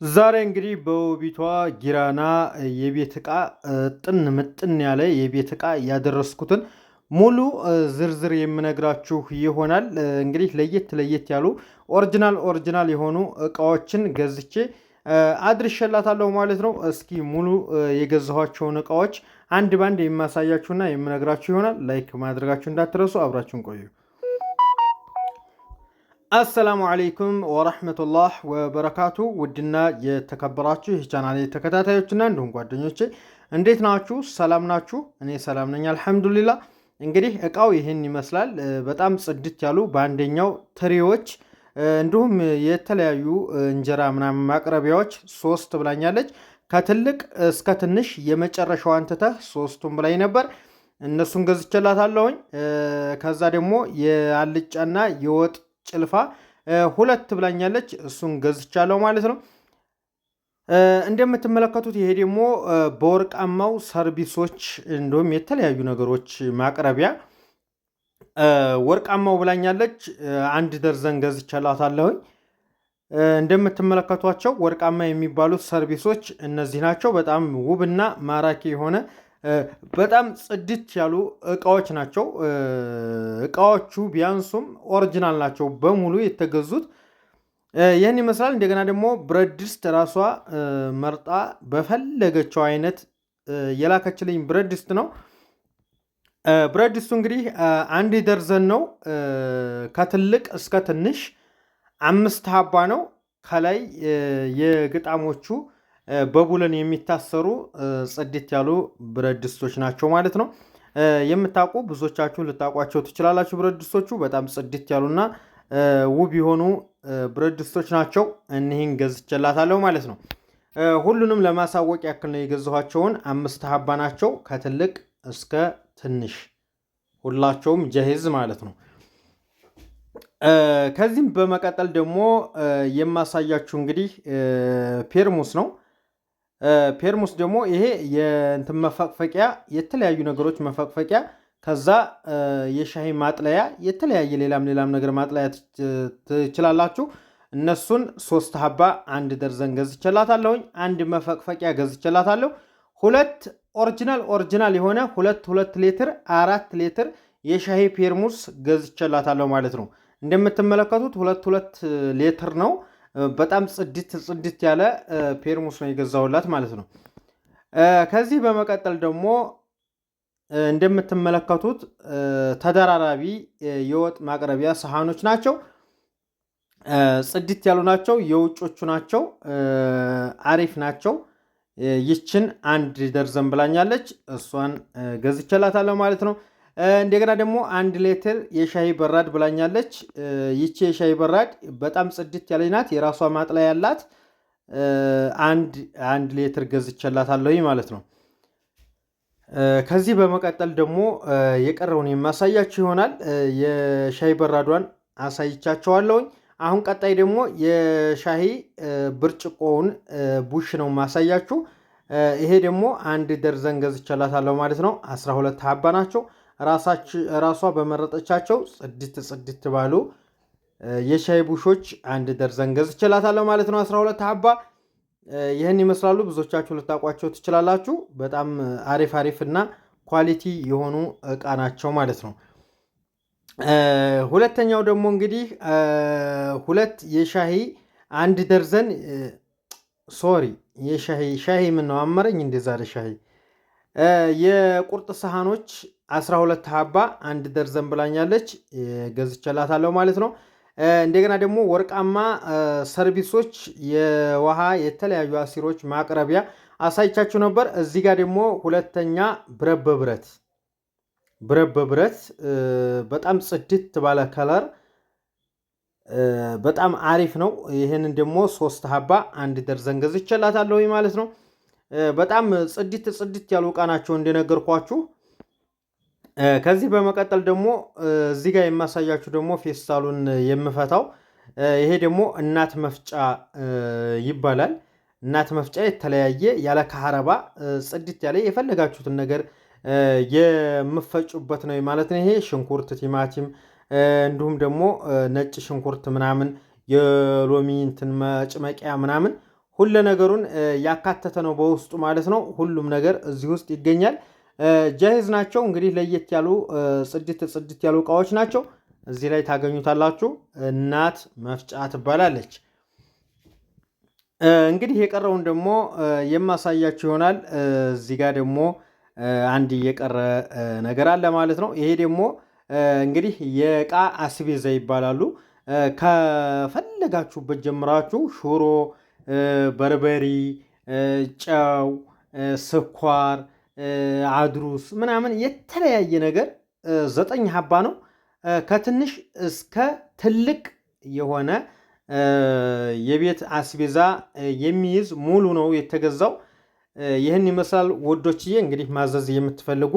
ዛሬ እንግዲህ በውቢቷ ጊራና የቤት እቃ ጥን ምጥን ያለ የቤት እቃ ያደረስኩትን ሙሉ ዝርዝር የምነግራችሁ ይሆናል። እንግዲህ ለየት ለየት ያሉ ኦሪጂናል የሆኑ እቃዎችን ገዝቼ አድርሼላታለሁ ማለት ነው። እስኪ ሙሉ የገዛኋቸውን እቃዎች አንድ ባንድ የማሳያችሁና የምነግራችሁ ይሆናል። ላይክ ማድረጋችሁ እንዳትረሱ፣ አብራችሁን ቆዩ። አሰላሙ አለይኩም ወረህመቱላህ ወበረካቱ። ውድና የተከበራችሁ የቻናሌ ተከታታዮችና እንዲሁም ጓደኞቼ እንዴት ናችሁ? ሰላም ናችሁ? እኔ ሰላም ነኝ አልሐምዱሊላ። እንግዲህ እቃው ይህን ይመስላል። በጣም ጽድት ያሉ በአንደኛው ትሪዎች እንዲሁም የተለያዩ እንጀራ ምናምን ማቅረቢያዎች ሶስት ብላኛለች። ከትልቅ እስከ ትንሽ የመጨረሻዋን ትተህ ሶስቱም ብላኝ ነበር። እነሱን ገዝቼላታለሁኝ። ከዛ ደግሞ የአልጫና የወጥ ጭልፋ ሁለት ብላኛለች። እሱን ገዝቻለሁ ማለት ነው። እንደምትመለከቱት ይሄ ደግሞ በወርቃማው ሰርቪሶች እንዲሁም የተለያዩ ነገሮች ማቅረቢያ ወርቃማው ብላኛለች። አንድ ደርዘን ገዝቻላታለሁኝ። እንደምትመለከቷቸው ወርቃማ የሚባሉት ሰርቪሶች እነዚህ ናቸው። በጣም ውብና ማራኪ የሆነ በጣም ጽድት ያሉ እቃዎች ናቸው። እቃዎቹ ቢያንሱም ኦሪጂናል ናቸው በሙሉ የተገዙት። ይህን ይመስላል። እንደገና ደግሞ ብረት ድስት ራሷ መርጣ በፈለገችው አይነት የላከችልኝ ብረት ድስት ነው። ብረት ድስቱ እንግዲህ አንድ ደርዘን ነው። ከትልቅ እስከ ትንሽ 5 ሀባ ነው። ከላይ የግጣሞቹ በቡለን የሚታሰሩ ጽድት ያሉ ብረት ድስቶች ናቸው ማለት ነው። የምታውቁ ብዙዎቻችሁ ልታውቋቸው ትችላላችሁ። ብረት ድስቶቹ በጣም ጽድት ያሉና ውብ የሆኑ ብረት ድስቶች ናቸው። እኒህን ገዝቼላታለሁ ማለት ነው። ሁሉንም ለማሳወቅ ያክል ነው የገዛኋቸውን 5 ሀባ ናቸው። ከትልቅ እስከ ትንሽ ሁላቸውም ጀሂዝ ማለት ነው። ከዚህም በመቀጠል ደግሞ የማሳያችሁ እንግዲህ ፔርሙስ ነው። ፔርሙስ ደግሞ ይሄ የእንትን መፈቅፈቂያ የተለያዩ ነገሮች መፈቅፈቂያ፣ ከዛ የሻሂ ማጥለያ የተለያየ ሌላም ነገር ማጥለያ ትችላላችሁ። እነሱን 3 ሀባ አንድ ደርዘን ገዝቼላታለሁኝ። አንድ መፈቅፈቂያ ገዝቼላታለሁ። ሁለት ኦሪጂናል የሆነ 2 ሊትር 4 ሊትር የሻሂ ፔርሙስ ገዝቼላታለሁ ማለት ነው። እንደምትመለከቱት 2 ሊትር ነው። በጣም ጽድት ያለ ፔርሙስ ነው የገዛሁላት ማለት ነው። ከዚህ በመቀጠል ደግሞ እንደምትመለከቱት ተደራራቢ የወጥ ማቅረቢያ ሰሃኖች ናቸው። ጽድት ያሉ ናቸው። የውጮቹ ናቸው። አሪፍ ናቸው። ይችን አንድ ደርዘን ብላኛለች። እሷን ገዝቼላታለሁ ማለት ነው። እንደገና ደግሞ 1 ሊትር የሻሂ በራድ ብላኛለች። ይቺ የሻሂ በራድ በጣም ጽድት ያለች ናት። የራሷ ማጥለያ ያላት አንድ ሊትር ገዝቼላታለሁ ማለት ነው። ከዚህ በመቀጠል ደግሞ የቀረውን የማሳያችሁ ይሆናል። የሻሂ በራዷን አሳይቻቸዋለሁኝ። አሁን ቀጣይ ደግሞ የሻሂ ብርጭቆውን ቡሽ ነው ማሳያችሁ። ይሄ ደግሞ 1 ደርዘን ገዝቼላታለሁ ማለት ነው። 12 ሀባ ናቸው። ራሷ በመረጠቻቸው ጽድት ባሉ የሻይ ቡሾች 1 ደርዘን ገዝቼላታለሁ ማለት ነው። 12 ሀባ ይህን ይመስላሉ። ብዙዎቻችሁ ልታውቋቸው ትችላላችሁ። በጣም አሪፍ እና ኳሊቲ የሆኑ እቃ ናቸው ማለት ነው። ሁለተኛው ደግሞ እንግዲህ 2 የሻሂ 1 ደርዘን የሻሂ ምን ነው አመረኝ እንደዛሬ ሻሂ የቁርጥ ሰሃኖች 12 ሀባ 1 ደርዘን ብላኛለች። ገዝቼላታለሁ ማለት ነው። እንደገና ደግሞ ወርቃማ ሰርቪሶች የውሃ የተለያዩ አሲሮች ማቅረቢያ አሳይቻችሁ ነበር። እዚህ ጋር ደግሞ ሁለተኛ ብረት በብረት በጣም ጽድት ባለ ከለር በጣም አሪፍ ነው። ይህንን ደግሞ 3 ሀባ 1 ደርዘን ገዝቼላታለሁ ማለት ነው። በጣም ጽድት ያሉ እቃ ናቸው እንደነገርኳችሁ። ከዚህ በመቀጠል ደግሞ እዚህ ጋር የማሳያችሁ ደግሞ ፌስታሉን የምፈታው ይሄ ደግሞ እናት መፍጫ ይባላል። እናት መፍጫ የተለያየ ያለ ካህረባ ጽድት ያለ የፈለጋችሁትን ነገር የምፈጩበት ነው ማለት ነው። ይሄ ሽንኩርት፣ ቲማቲም እንዲሁም ደግሞ ነጭ ሽንኩርት ምናምን የሎሚ እንትን መጭመቂያ ምናምን ሁሉ ነገሩን ያካተተ ነው በውስጡ ማለት ነው። ሁሉም ነገር እዚህ ውስጥ ይገኛል። ጃሂዝ ናቸው እንግዲህ ለየት ያሉ ጽድት ያሉ እቃዎች ናቸው። እዚህ ላይ ታገኙታላችሁ። እናት መፍጫ ትባላለች። እንግዲህ የቀረውን ደግሞ የማሳያችሁ ይሆናል። እዚህ ጋር ደግሞ አንድ የቀረ ነገር አለ ማለት ነው። ይሄ ደግሞ እንግዲህ የእቃ አስቤዛ ይባላሉ። ከፈለጋችሁበት ጀምራችሁ ሽሮ፣ በርበሪ፣ ጨው፣ ስኳር፣ አድሩስ ምናምን የተለያየ ነገር 9 ሀባ ነው። ከትንሽ እስከ ትልቅ የሆነ የቤት አስቤዛ የሚይዝ ሙሉ ነው የተገዛው። ይህን ይመስላል ወዶችዬ። እንግዲህ ማዘዝ የምትፈልጉ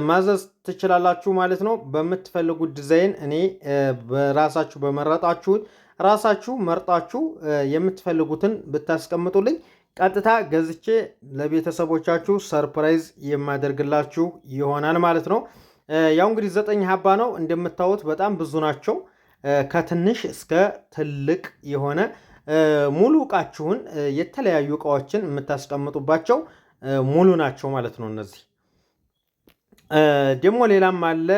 ማዘዝ ትችላላችሁ ማለት ነው። በምትፈልጉት ዲዛይን እኔ በራሳችሁ በመረጣችሁት ራሳችሁ መርጣችሁ የምትፈልጉትን ብታስቀምጡልኝ ቀጥታ ገዝቼ ለቤተሰቦቻችሁ ሰርፕራይዝ የማደርግላችሁ ይሆናል ማለት ነው። ያው እንግዲህ 9 ሀባ ነው እንደምታዩት በጣም ብዙ ናቸው። ከትንሽ እስከ ትልቅ የሆነ ሙሉ እቃችሁን የተለያዩ እቃዎችን የምታስቀምጡባቸው ሙሉ ናቸው ማለት ነው። እነዚህ ደግሞ ሌላም አለ።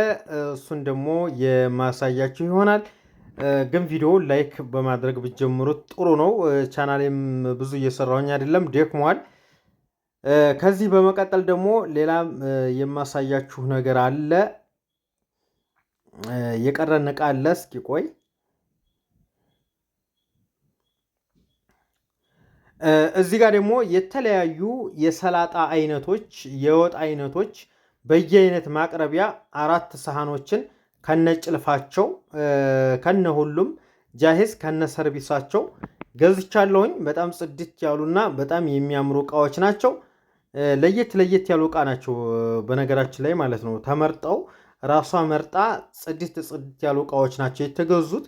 እሱን ደግሞ የማሳያችሁ ይሆናል። ግን ቪዲዮ ላይክ በማድረግ ብትጀምሩት ጥሩ ነው። ቻናሌም ብዙ እየሰራሁኝ አይደለም፣ ደክሟል። ከዚህ በመቀጠል ደግሞ ሌላም የማሳያችሁ ነገር አለ። የቀረን እቃ አለ። እስኪ ቆይ እዚህ ጋር ደግሞ የተለያዩ የሰላጣ አይነቶች፣ የወጥ አይነቶች በየአይነት ማቅረቢያ 4 ሰሃኖችን ከነጭልፋቸው ከነሁሉም ጃሂዝ ከነ ሰርቪሳቸው ገዝቻለሁኝ። በጣም ጽድት ያሉና በጣም የሚያምሩ እቃዎች ናቸው። ለየት ያሉ እቃ ናቸው በነገራችን ላይ ማለት ነው። ተመርጠው ራሷ መርጣ ጽድት ያሉ እቃዎች ናቸው የተገዙት።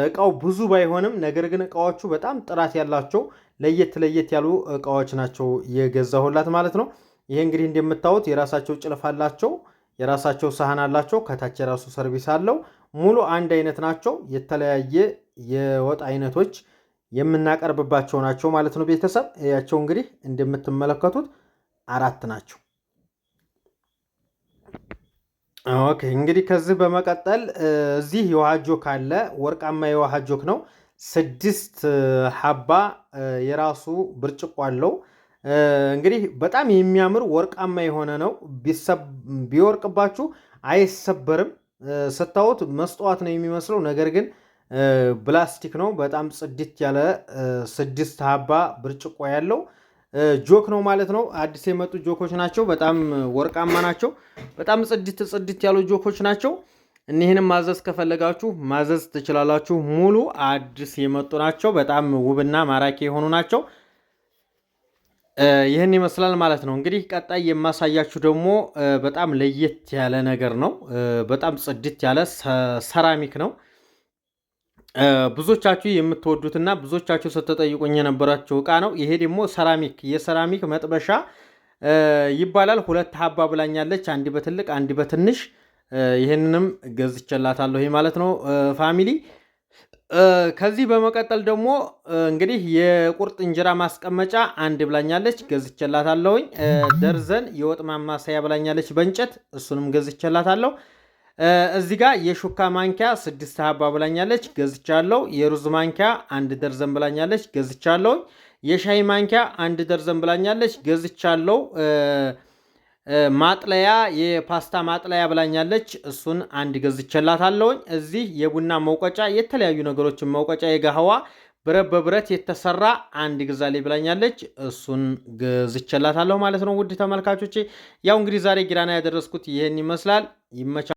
እቃው ብዙ ባይሆንም ነገር ግን እቃዎቹ በጣም ጥራት ያላቸው ለየት ያሉ እቃዎች ናቸው የገዛሁላት ማለት ነው። ይሄ እንግዲህ እንደምታዩት የራሳቸው ጭልፍ አላቸው፣ የራሳቸው ሳህን አላቸው፣ ከታች የራሱ ሰርቪስ አለው። ሙሉ አንድ አይነት ናቸው። የተለያየ የወጥ አይነቶች የምናቀርብባቸው ናቸው ማለት ነው። ቤተሰብ ያቸው እንግዲህ እንደምትመለከቱት 4 ናቸው። ኦኬ እንግዲህ ከዚህ በመቀጠል እዚህ የውሃ ጆክ አለ። ወርቃማ የውሃ ጆክ ነው። 6 ሀባ የራሱ ብርጭቆ አለው። እንግዲህ በጣም የሚያምር ወርቃማ የሆነ ነው። ቢወርቅባችሁ አይሰበርም። ስታዩት መስታወት ነው የሚመስለው፣ ነገር ግን ፕላስቲክ ነው። በጣም ጽድት ያለ 6 ሀባ ብርጭቆ ያለው ጆክ ነው ማለት ነው። አዲስ የመጡ ጆኮች ናቸው። በጣም ወርቃማ ናቸው። በጣም ጽድት ያሉ ጆኮች ናቸው። እኒህንም ማዘዝ ከፈለጋችሁ ማዘዝ ትችላላችሁ። ሙሉ አዲስ የመጡ ናቸው። በጣም ውብና ማራኪ የሆኑ ናቸው። ይህን ይመስላል ማለት ነው። እንግዲህ ቀጣይ የማሳያችሁ ደግሞ በጣም ለየት ያለ ነገር ነው። በጣም ጽድት ያለ ሰራሚክ ነው። ብዙዎቻችሁ የምትወዱትና ብዙዎቻችሁ ስትጠይቁኝ የነበራችሁ እቃ ነው። ይሄ ደግሞ የሰራሚክ መጥበሻ ይባላል። 2 ሀባ ብላኛለች፣ አንድ በትልቅ አንድ በትንሽ። ይህንንም ገዝቼላታለሁ ማለት ነው ፋሚሊ። ከዚህ በመቀጠል ደግሞ እንግዲህ የቁርጥ እንጀራ ማስቀመጫ 1 ብላኛለች፣ ገዝቼላታለሁኝ። ደርዘን የወጥ ማማሰያ ብላኛለች በእንጨት፣ እሱንም ገዝቼላታለሁ። እዚህ ጋር የሹካ ማንኪያ 6 ሀባ ብላኛለች፣ ገዝቻለሁ። የሩዝ ማንኪያ 1 ደርዘን ብላኛለች፣ ገዝቻለሁ። የሻይ ማንኪያ 1 ደርዘን ብላኛለች፣ ገዝቻለሁ። ማጥለያ የፓስታ ማጥለያ ብላኛለች፣ እሱን 1 ገዝቼላታለሁኝ። እዚህ የቡና መውቀጫ፣ የተለያዩ ነገሮችን መውቀጫ የጋህዋ ብረት በብረት የተሰራ 1 ግዛሌ ብላኛለች፣ እሱን ገዝቼላታለሁ ማለት ነው። ውድ ተመልካቾቼ ያው እንግዲህ ዛሬ ጊራና ያደረስኩት ይህን ይመስላል። ይመቻ